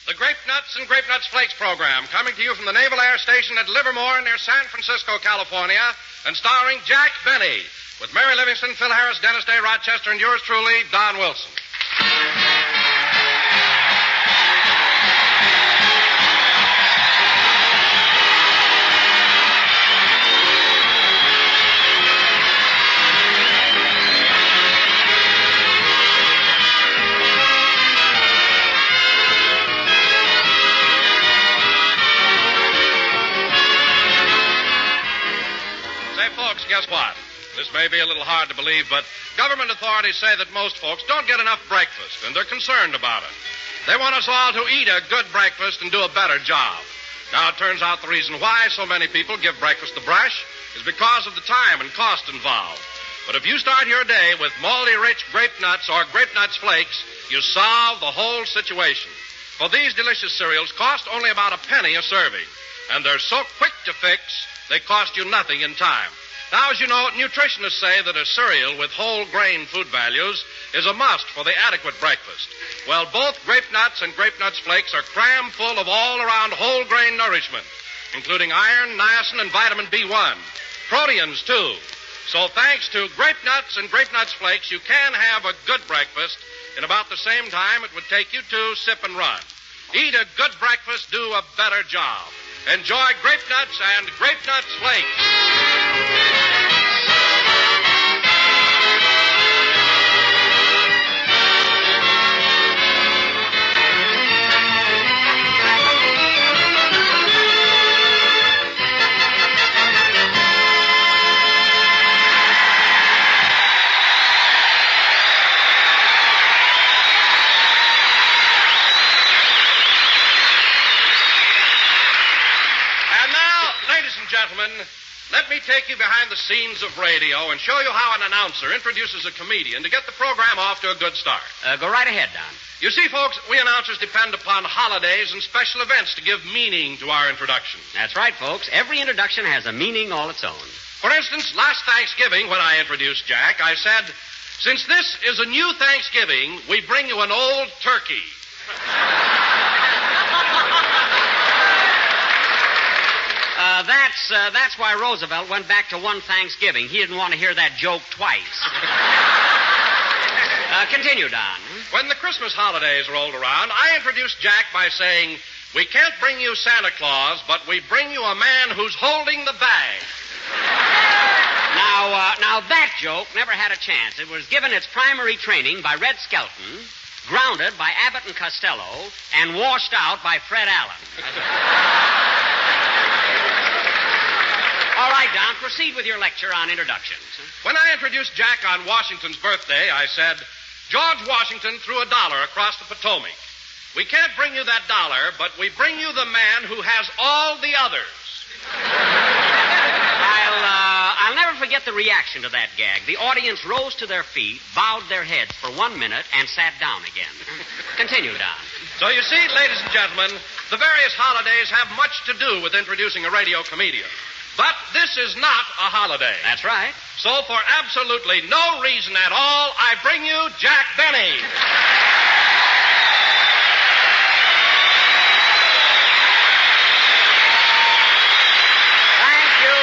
The Grape Nuts and Grape Nuts Flakes program, coming to you from the Naval Air Station at Livermore near San Francisco, California, and starring Jack Benny, with Mary Livingstone, Phil Harris, Dennis Day, Rochester, and yours truly, Don Wilson. Guess what? This may be a little hard to believe, but government authorities say that most folks don't get enough breakfast, and they're concerned about it. They want us all to eat a good breakfast and do a better job. Now, it turns out the reason why so many people give breakfast the brush is because of the time and cost involved. But if you start your day with malty-rich grape nuts or grape nuts flakes, you solve the whole situation. For these delicious cereals cost only about a penny a serving, and they're so quick to fix, they cost you nothing in time. Now, as you know, nutritionists say that a cereal with whole grain food values is a must for the adequate breakfast. Well, both Grape Nuts and Grape Nuts Flakes are cram full of all-around whole grain nourishment, including iron, niacin, and vitamin B1. Proteins, too. So thanks to Grape Nuts and Grape Nuts Flakes, you can have a good breakfast in about the same time it would take you to sip and run. Eat a good breakfast, do a better job. Enjoy Grape Nuts and Grape Nuts Flakes. Gentlemen, let me take you behind the scenes of radio and show you how an announcer introduces a comedian to get the program off to a good start. Go right ahead, Don. You see, folks, we announcers depend upon holidays and special events to give meaning to our introductions. That's right, folks. Every introduction has a meaning all its own. For instance, last Thanksgiving, when I introduced Jack, I said, since this is a new Thanksgiving, we bring you an old turkey. That's why Roosevelt went back to one Thanksgiving. He didn't want to hear that joke twice. Continue, Don. When the Christmas holidays rolled around, I introduced Jack by saying, we can't bring you Santa Claus, but we bring you a man who's holding the bag. Now that joke never had a chance. It was given its primary training by Red Skelton, grounded by Abbott and Costello, and washed out by Fred Allen. All right, Don, proceed with your lecture on introductions. When I introduced Jack on Washington's birthday, I said, George Washington threw $1 across the Potomac. We can't bring you that $1, but we bring you the man who has all the others. I'll never forget the reaction to that gag. The audience rose to their feet, bowed their heads for 1 minute, and sat down again. Continue, Don. So you see, ladies and gentlemen, the various holidays have much to do with introducing a radio comedian. But this is not a holiday. That's right. So for absolutely no reason at all, I bring you Jack Benny. Thank you.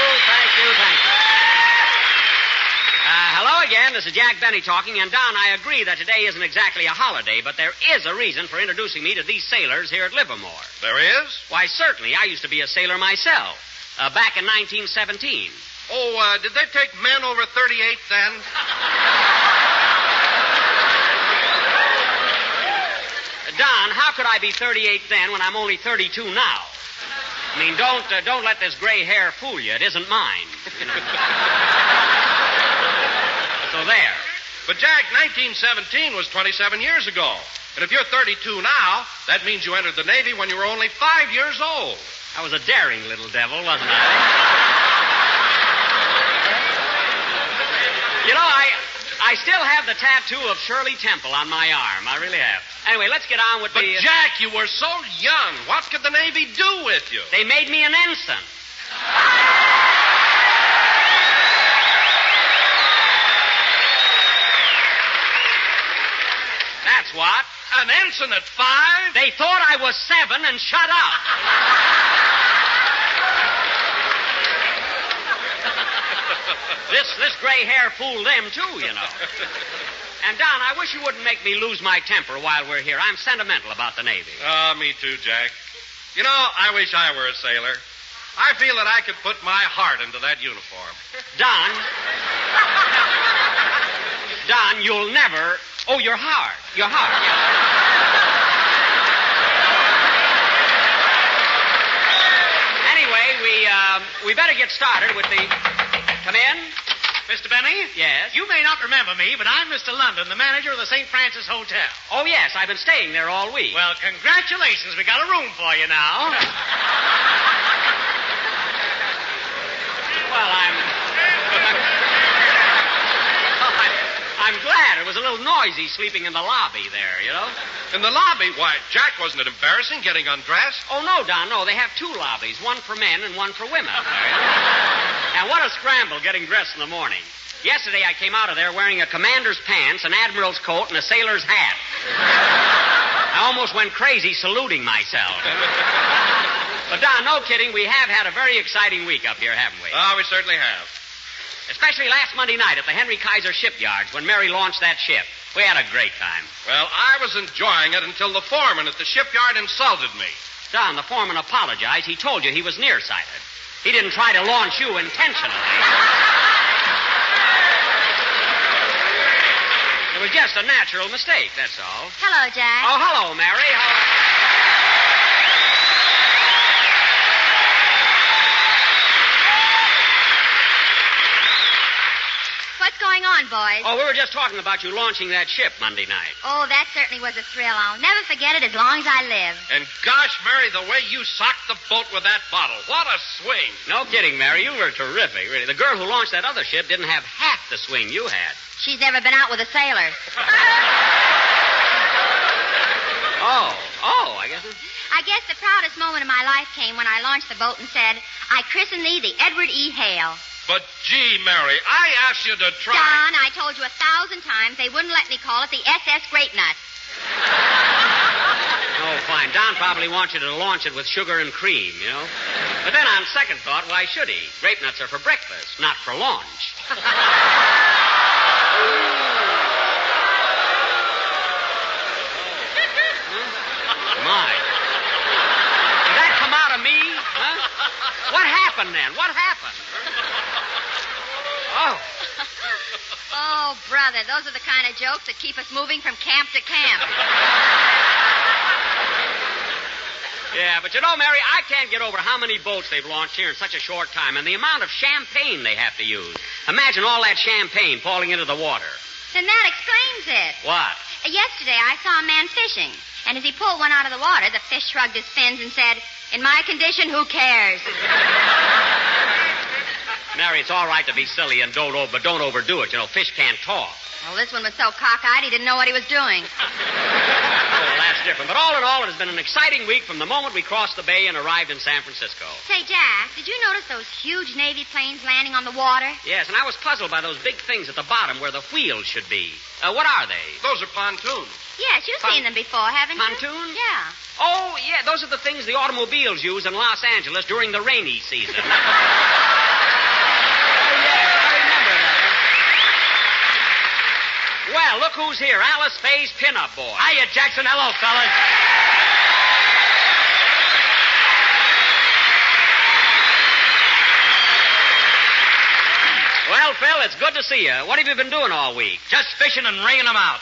Hello again. This is Jack Benny talking. And, Don, I agree that today isn't exactly a holiday, but there is a reason for introducing me to these sailors here at Livermore. There is? Why, certainly. I used to be a sailor myself. Back in 1917. Oh, did they take men over 38 then? Don, how could I be 38 then when I'm only 32 now? I mean, don't let this gray hair fool you. It isn't mine. So there. But, Jack, 1917 was 27 years ago. And if you're 32 now, that means you entered the Navy when you were only 5 years old. I was a daring little devil, wasn't I? You know, I still have the tattoo of Shirley Temple on my arm. I really have. Anyway, let's get on with But, Jack, you were so young. What could the Navy do with you? They made me an ensign. what? An ensign at 5? They thought I was 7 and shut up. This gray hair fooled them, too, you know. And, Don, I wish you wouldn't make me lose my temper while we're here. I'm sentimental about the Navy. Me too, Jack. You know, I wish I were a sailor. I feel that I could put my heart into that uniform. Don, you'll never... Oh, your heart. Your heart, yeah. Anyway, we better get started with the... Come in. Mr. Benny? Yes? You may not remember me, but I'm Mr. London, the manager of the St. Francis Hotel. Oh, yes, I've been staying there all week. Well, congratulations. We got a room for you now. Well, I'm glad. It was a little noisy sleeping in the lobby there, you know. In the lobby? Why, Jack, wasn't it embarrassing getting undressed? Oh, no, Don, no. They have 2 lobbies, one for men and one for women. And what a scramble getting dressed in the morning. Yesterday I came out of there wearing a commander's pants, an admiral's coat, and a sailor's hat. I almost went crazy saluting myself. But, Don, no kidding, we have had a very exciting week up here, haven't we? Oh, we certainly have. Especially last Monday night at the Henry Kaiser shipyards when Mary launched that ship. We had a great time. Well, I was enjoying it until the foreman at the shipyard insulted me. Don, the foreman apologized. He told you he was nearsighted. He didn't try to launch you intentionally. It was just a natural mistake, that's all. Hello, Jack. Oh, hello, Mary. What's going on, boys? Oh, we were just talking about you launching that ship Monday night. Oh, that certainly was a thrill. I'll never forget it as long as I live. And gosh, Mary, the way you socked the boat with that bottle. What a swing. No kidding, Mary. You were terrific, really. The girl who launched that other ship didn't have half the swing you had. She's never been out with a sailor. I guess... I guess the proudest moment of my life came when I launched the boat and said, I christen thee the Edward E. Hale. But, gee, Mary, I asked you to try... Don, I told you 1,000 times they wouldn't let me call it the SS Grape Nut. Oh, fine. Don probably wants you to launch it with sugar and cream, you know. But then on second thought, why should he? Grape nuts are for breakfast, not for launch. My. Did that come out of me? Huh? What happened then? What happened? Oh. Oh, brother, those are the kind of jokes that keep us moving from camp to camp. Yeah, but you know, Mary, I can't get over how many boats they've launched here in such a short time and the amount of champagne they have to use. Imagine all that champagne falling into the water. Then that explains it. What? Yesterday I saw a man fishing, and as he pulled one out of the water, the fish shrugged his fins and said, in my condition, who cares? Mary, it's all right to be silly and but don't overdo it. You know, fish can't talk. Well, this one was so cockeyed he didn't know what he was doing. Oh, that's different. But all in all, it has been an exciting week from the moment we crossed the bay and arrived in San Francisco. Say, Jack, did you notice those huge Navy planes landing on the water? Yes, and I was puzzled by those big things at the bottom where the wheels should be. What are they? Those are pontoons. Yes, you've seen them before, haven't you? Pontoons? Yeah. Oh, yeah, those are the things the automobiles use in Los Angeles during the rainy season. Well, look who's here. Alice Faye's pinup boy. Hiya, Jackson. Hello, fellas. Well, Phil, it's good to see you. What have you been doing all week? Just fishing and ringing them out.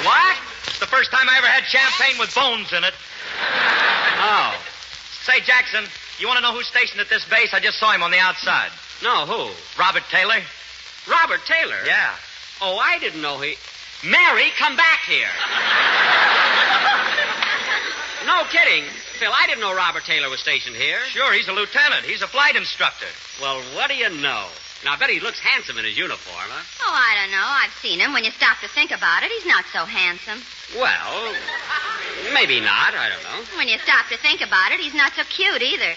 What? It's the first time I ever had champagne with bones in it. Oh. Say, Jackson, you want to know who's stationed at this base? I just saw him on the outside. No, who? Robert Taylor. Robert Taylor? Yeah. Oh, I didn't know he... Mary, come back here. No kidding. Phil, I didn't know Robert Taylor was stationed here. Sure, he's a lieutenant. He's a flight instructor. Well, what do you know? Now, I bet he looks handsome in his uniform, huh? Oh, I don't know. I've seen him. When you stop to think about it, he's not so handsome. Well, maybe not. I don't know. When you stop to think about it, he's not so cute either.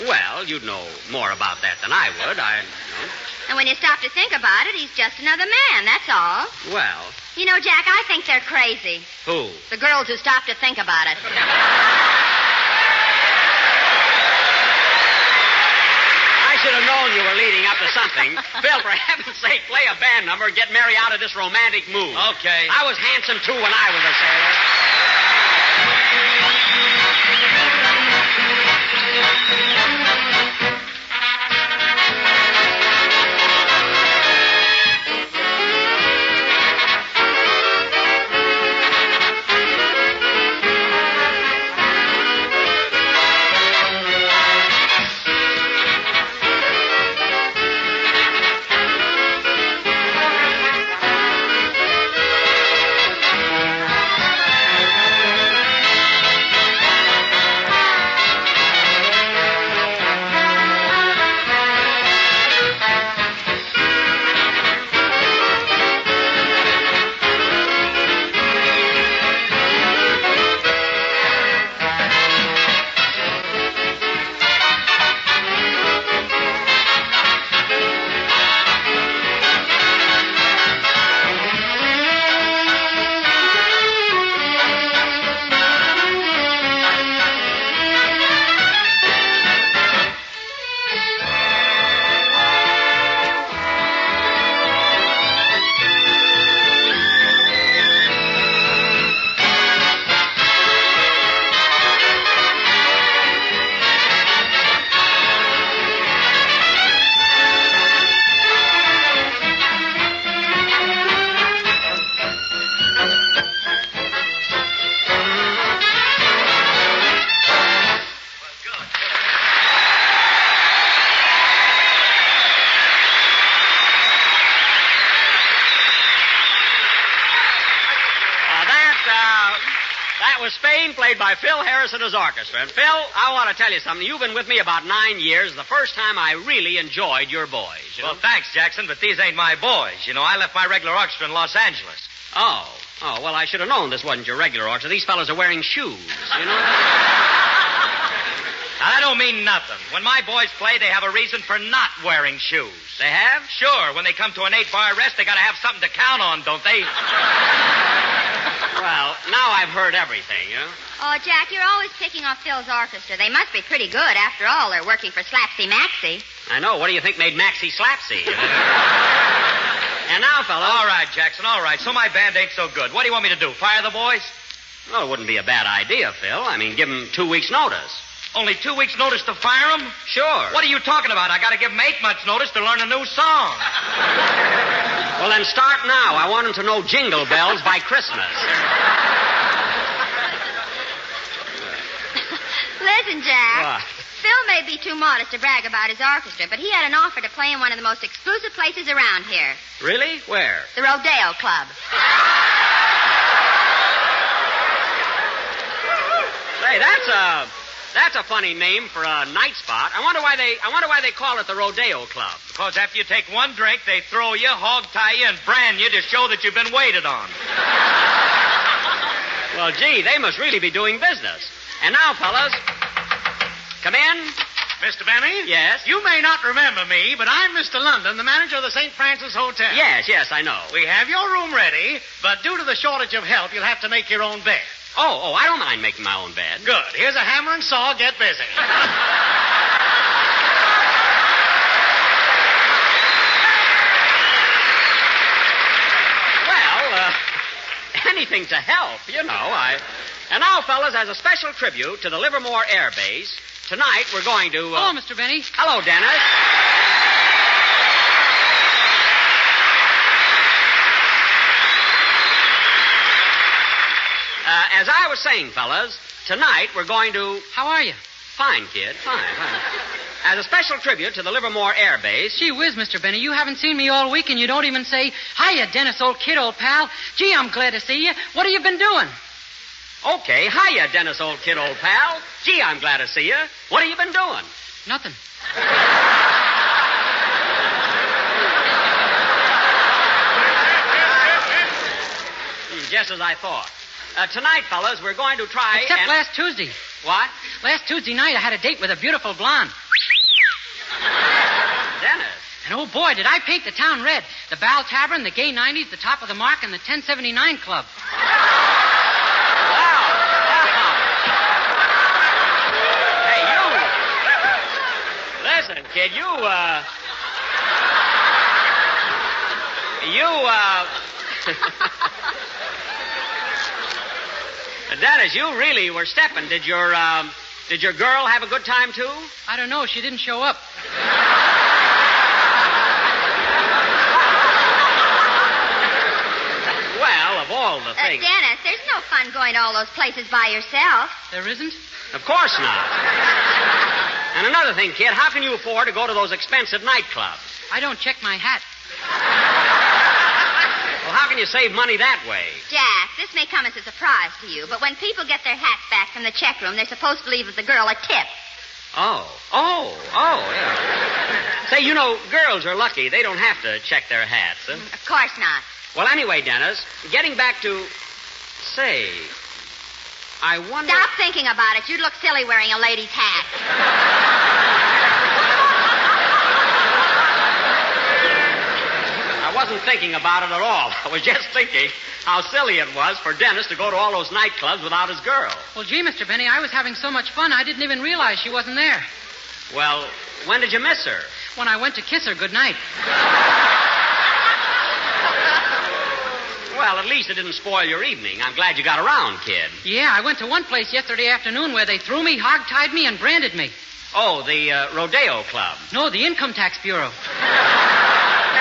Well, you'd know more about that than I would. And when you stop to think about it, he's just another man, that's all. Well. You know, Jack, I think they're crazy. Who? The girls who stop to think about it. I should have known you were leading up to something. Phil, for heaven's sake, play a band number and get Mary out of this romantic mood. Okay. I was handsome, too, when I was a sailor. That was Spain, played by Phil Harris and his orchestra. And, Phil, I want to tell you something. You've been with me about 9 years. The first time I really enjoyed your boys. Well, thanks, Jackson, but these ain't my boys. You know, I left my regular orchestra in Los Angeles. Oh, well, I should have known this wasn't your regular orchestra. These fellas are wearing shoes, you know? Now, that don't mean nothing. When my boys play, they have a reason for not wearing shoes. They have? Sure. When they come to an 8-bar rest, they got to have something to count on, don't they? Well, now I've heard everything, you know? Oh, Jack, you're always picking off Phil's orchestra. They must be pretty good. After all, they're working for Slapsy Maxie. I know. What do you think made Maxie Slapsy? And now, fellas. All right, Jackson, all right. So my band ain't so good. What do you want me to do, fire the boys? Well, it wouldn't be a bad idea, Phil. I mean, give them 2 weeks' notice. Only 2 weeks' notice to fire them? Sure. What are you talking about? I got to give them 8 months' notice to learn a new song. Well, then start now. I want them to know Jingle Bells by Christmas. Listen, Jack. What? Phil may be too modest to brag about his orchestra, but he had an offer to play in one of the most exclusive places around here. Really? Where? The Rodeo Club. Say, that's a funny name for a night spot. I wonder why they call it the Rodeo Club. Because after you take one drink, they throw you, hog tie you, and brand you to show that you've been waited on. Well, gee, they must really be doing business. And now, fellas, come in. Mr. Benny? Yes? You may not remember me, but I'm Mr. London, the manager of the St. Francis Hotel. Yes, I know. We have your room ready, but due to the shortage of help, you'll have to make your own bed. Oh, I don't mind making my own bed. Good. Here's a hammer and saw. Get busy. Well, anything to help, you know. And now, fellas, as a special tribute to the Livermore Air Base, tonight we're going to... Hello, Mr. Benny. Hello, Dennis. As I was saying, fellas, tonight we're going to... How are you? Fine, kid. Fine. As a special tribute to the Livermore Air Base... Gee whiz, Mr. Benny, you haven't seen me all week and you don't even say, hiya, Dennis, old kid, old pal. Gee, I'm glad to see you. What have you been doing? Okay, hiya, Dennis, old kid, old pal. Gee, I'm glad to see you. What have you been doing? Nothing. Just as I thought. Tonight, fellas, we're going to try Except last Tuesday. What? Last Tuesday night, I had a date with a beautiful blonde. And oh, boy, did I paint the town red. The Bal Tavern, the Gay 90s, the Top of the Mark, and the 1079 Club. Hey, you. Listen, kid, Dennis, you really were stepping. Did your girl have a good time, too? I don't know. She didn't show up. Well, of all the things... Dennis, there's no fun going to all those places by yourself. There isn't? Of course not. And another thing, kid, how can you afford to go to those expensive nightclubs? I don't check my hat. Well, how can you save money that way? Jack, this may come as a surprise to you, but when people get their hats back from the check room, they're supposed to leave the girl a tip. Oh, yeah. Say, girls are lucky. They don't have to check their hats. Huh? Of course not. Well, anyway, Dennis, getting back to... Say, I wonder... Stop thinking about it. You'd look silly wearing a lady's hat. I wasn't thinking about it at all. I was just thinking how silly it was for Dennis to go to all those nightclubs without his girl. Well, gee, Mr. Benny, I was having so much fun, I didn't even realize she wasn't there. Well, when did you miss her? When I went to kiss her goodnight. Well, at least it didn't spoil your evening. I'm glad you got around, kid. Yeah, I went to one place yesterday afternoon where they threw me, hog-tied me, and branded me. Oh, the Rodeo Club. No, the Income Tax Bureau.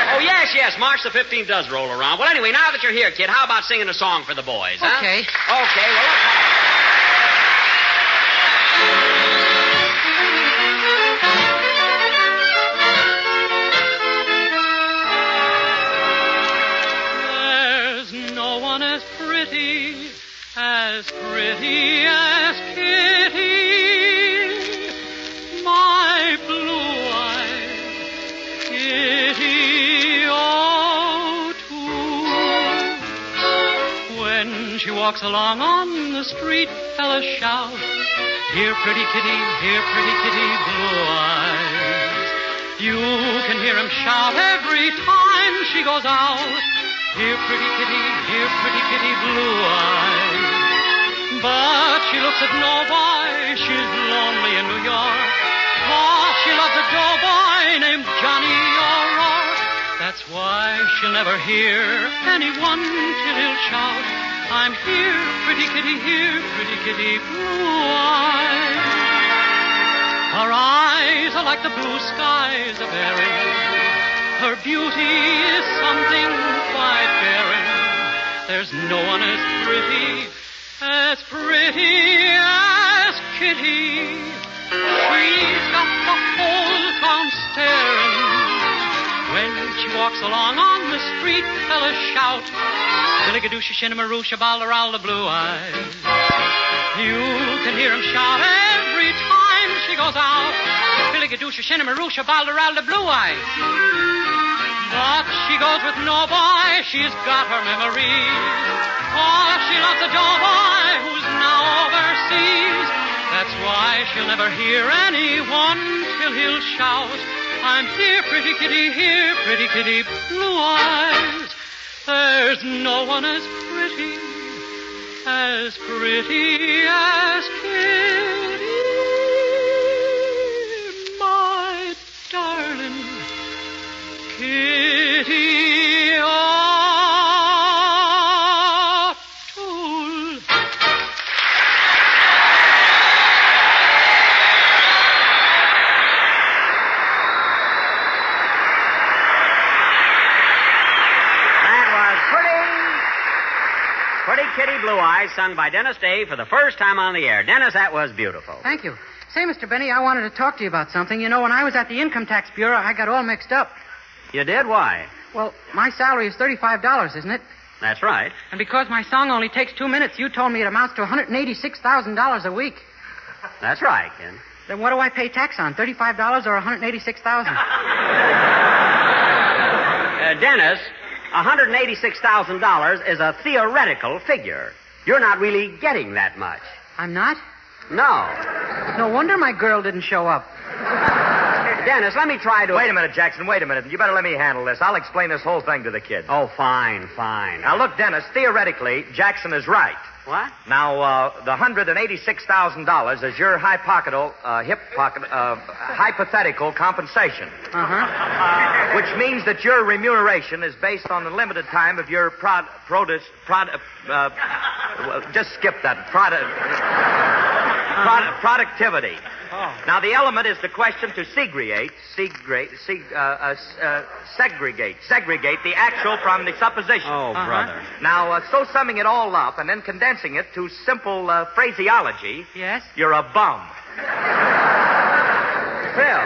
Oh, yes, March the 15th does roll around. Well, anyway, now that you're here, kid, how about singing a song for the boys, huh? Okay. Okay, well, let's have it. Pretty as Kitty, my blue-eyed Kitty, oh, too. When she walks along on the street, fellas shout, here, pretty kitty, blue eyes. You can hear 'em shout every time she goes out, here, pretty kitty, blue eyes. But she looks at nobody, she's lonely in New York. Oh, she loves a doughboy named Johnny O'Rourke. That's why she'll never hear anyone till he'll shout, I'm here, pretty kitty, blue eyes. Her eyes are like the blue skies of Erin. Her beauty is something quite daring. There's no one as pretty as Kitty. She's got the whole town staring. When she walks along on the street, fellas shout, Billigadoosh, Shinnamaroosh, Balderal, blue eyes. You can hear 'em shout every time she goes out, Billigadoosh, Shinnamaroosh, Balderal, blue eyes. But she goes with no boy, she's got her memories. Oh, she loves a doughboy who's now overseas. That's why she'll never hear anyone till he'll shout, I'm here, pretty kitty, blue eyes. There's no one as pretty as Kitty, my darling Kitty, O'Toole. That was Pretty Kitty Blue Eyes, sung by Dennis Day for the first time on the air. Dennis, that was beautiful. Thank you. Say, Mr. Benny, I wanted to talk to you about something. You know, when I was at the Income Tax Bureau, I got all mixed up. You did? Why? Well, my salary is $35, isn't it? That's right. And because my song only takes 2 minutes, you told me it amounts to $186,000 a week. That's right, kid. Then what do I pay tax on, $35 or $186,000? Dennis, $186,000 is a theoretical figure. You're not really getting that much. I'm not? No. No wonder my girl didn't show up. Dennis, let me try to... Wait a minute, Jackson, wait a minute. You better let me handle this. I'll explain this whole thing to the kid. Oh, fine. Now, look, Dennis, theoretically, Jackson is right. What? Now, the $186,000 is your hypothetical compensation. Uh-huh. Which means that your remuneration is based on the limited time of your just skip that. Productivity. Oh. Now, the element is the question to segregate the actual from the supposition. Oh, brother. Now, so summing it all up and then condensing it to simple phraseology, Yes? you're a bum. Phil.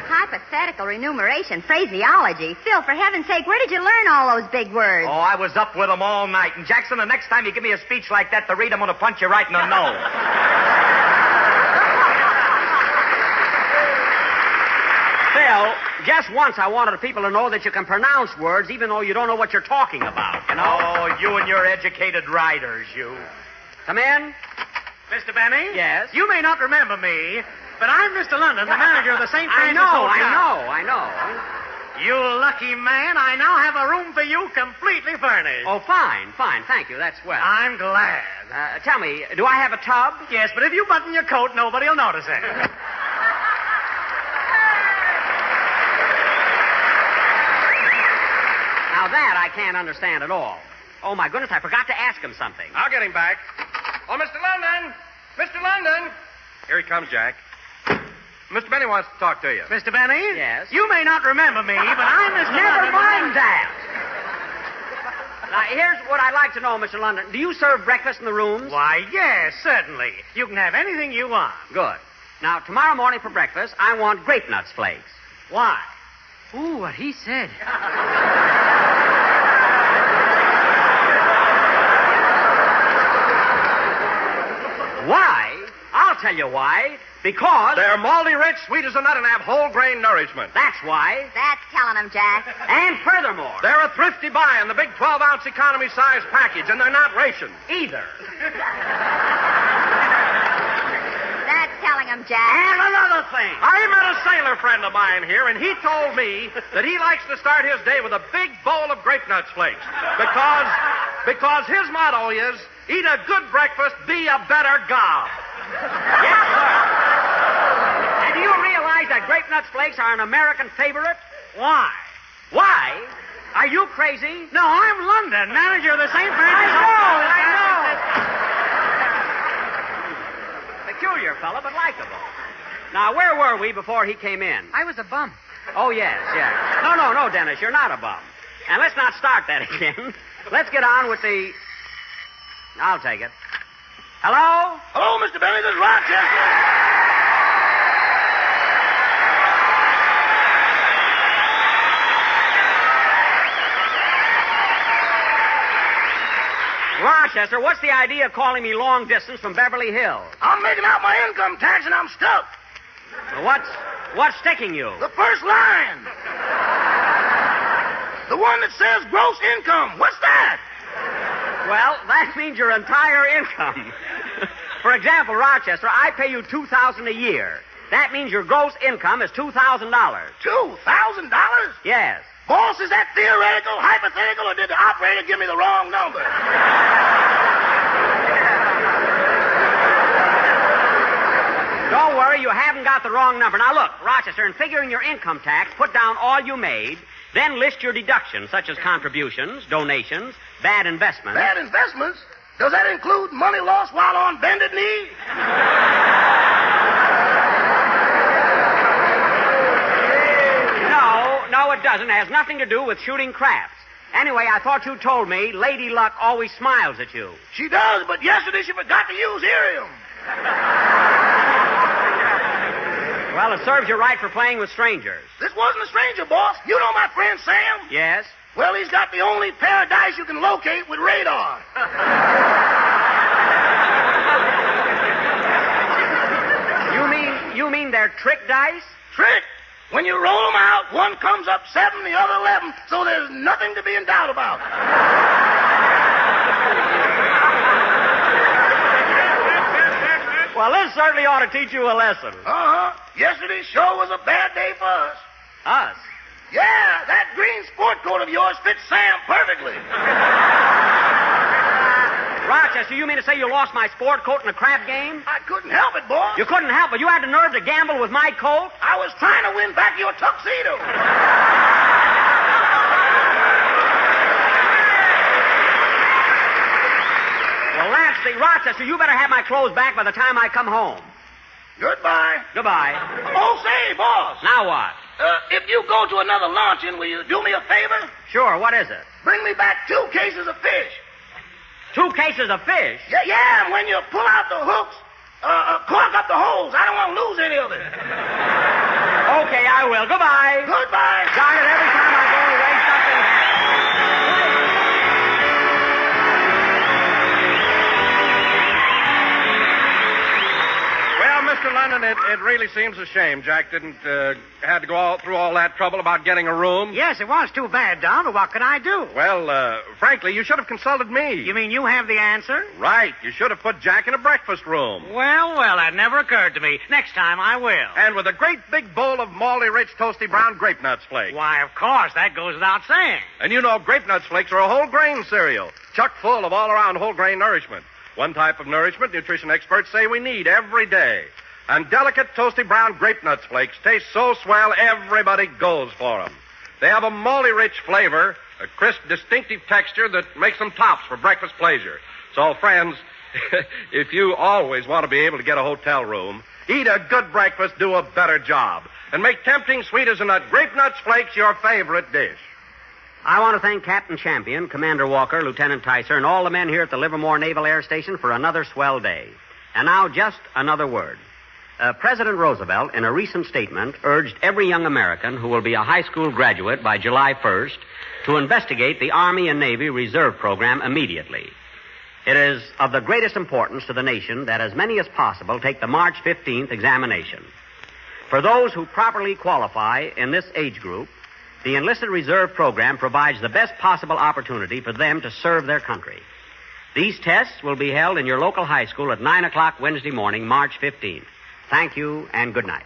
Hypothetical remuneration, phraseology. Phil, for heaven's sake, where did you learn all those big words? Oh, I was up with them all night. And, Jackson, the next time you give me a speech like that to read, I'm going to punch you right in the nose. Phil, just once I wanted people to know that you can pronounce words even though you don't know what you're talking about, you know? Oh, you and your educated writers, you. Come in. Mr. Benny? Yes? You may not remember me, but I'm Mr. London, the manager of the St. Francis Hotel. I know. You lucky man. I now have a room for you completely furnished. Oh, fine. Thank you. That's well. I'm glad. Tell me, do I have a tub? Yes, but if you button your coat, nobody will notice it. Now that I can't understand at all. Oh, my goodness, I forgot to ask him something. I'll get him back. Oh, Mr. London! Mr. London! Here he comes, Jack. Mr. Benny wants to talk to you. Mr. Benny? Yes? You may not remember me, but I'm Mr. Never London. mind that. Now, here's what I'd like to know, Mr. London. Do you serve breakfast in the rooms? Why, yes, certainly. You can have anything you want. Good. Now, tomorrow morning for breakfast, I want grape nuts flakes. Why? Ooh, what he said. Why? I'll tell you why. Because... They're malty rich, sweet as a nut, and have whole grain nourishment. That's why. That's telling them, Jack. And furthermore... They're a thrifty buy in the big 12-ounce economy size package, and they're not rationed. Either. That's telling them, Jack. And another thing. I met a sailor friend of mine here, and he told me that he likes to start his day with a big bowl of grape nuts flakes. Because his motto is, eat a good breakfast, be a better gob. Yes, sir. And do you realize that grape nuts flakes are an American favorite? Why? Why? Are you crazy? No, I'm London, manager of the St. Francis I know. Peculiar fella, but likable. Now, where were we before he came in? I was a bum. Oh, yes. No, Dennis, you're not a bum. And let's not start that again. Let's get on with the... I'll take it. Hello? Hello, Mr. Benny. This is Rochester. Rochester, what's the idea of calling me long distance from Beverly Hills? I'm making out my income tax and I'm stuck. Well, what's sticking you? The first line. The one that says gross income. What's that? Well, that means your entire income. For example, Rochester, I pay you $2,000 a year. That means your gross income is $2,000. $2,000? Yes. Boss, is that theoretical, hypothetical, or did the operator give me the wrong number? Don't worry, you haven't got the wrong number. Now, look, Rochester, in figuring your income tax, put down all you made, then list your deductions, such as contributions, donations, bad investments. Bad investments? Does that include money lost while on bended knee? No, it doesn't. It has nothing to do with shooting craps. Anyway, I thought you told me Lady Luck always smiles at you. She does, but yesterday she forgot to use helium. Well, it serves you right for playing with strangers. This wasn't a stranger, boss. You know my friend Sam? Yes? Well, he's got the only paradise you can locate with radar. You mean they're trick dice? Trick? When you roll them out, one comes up 7, the other 11, so there's nothing to be in doubt about. Well, this certainly ought to teach you a lesson. Uh-huh. Yesterday's show was a bad day for us. Us? Yeah, that green sport coat of yours fits Sam perfectly. Rochester, you mean to say you lost my sport coat in a crap game? I couldn't help it, boss. You couldn't help it. You had the nerve to gamble with my coat? I was trying to win back your tuxedo. Well, that's the... Rochester, you better have my clothes back by the time I come home. Goodbye. Goodbye. Oh, say, boss. Now what? If you go to another luncheon, will you do me a favor? Sure, what is it? Bring me back 2 cases of fish. 2 cases of fish? Yeah, and when you pull out the hooks, cork up the holes. I don't want to lose any of it. Okay, I will. Goodbye. Goodbye. Darn it, every time I go away, something happens. Well, Mr. Lennon, it really seems a shame Jack didn't had to go through all that trouble about getting a room. Yes, it was too bad, Don, but what can I do? Well, frankly, you should have consulted me. You mean you have the answer? Right. You should have put Jack in a breakfast room. Well, that never occurred to me. Next time I will. And with a great big bowl of malty-rich, toasty brown grape nuts flakes. Why, of course, that goes without saying. And you know grape nuts flakes are a whole grain cereal, chock full of all-around whole grain nourishment. One type of nourishment nutrition experts say we need every day. And delicate, toasty brown grape nuts flakes taste so swell, everybody goes for them. They have a malty-rich flavor, a crisp, distinctive texture that makes them tops for breakfast pleasure. So, friends, if you always want to be able to get a hotel room, eat a good breakfast, do a better job, and make tempting sweet as a nut grape nuts flakes your favorite dish. I want to thank Captain Champion, Commander Walker, Lieutenant Ticer, and all the men here at the Livermore Naval Air Station for another swell day. And now, just another word. President Roosevelt, in a recent statement, urged every young American who will be a high school graduate by July 1st to investigate the Army and Navy Reserve Program immediately. It is of the greatest importance to the nation that as many as possible take the March 15th examination. For those who properly qualify in this age group, the Enlisted Reserve Program provides the best possible opportunity for them to serve their country. These tests will be held in your local high school at 9 o'clock Wednesday morning, March 15th. Thank you, and good night.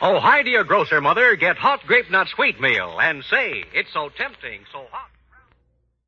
Oh, hi, dear grocer mother. Get hot grape nut sweet meal and say, it's so tempting, so hot.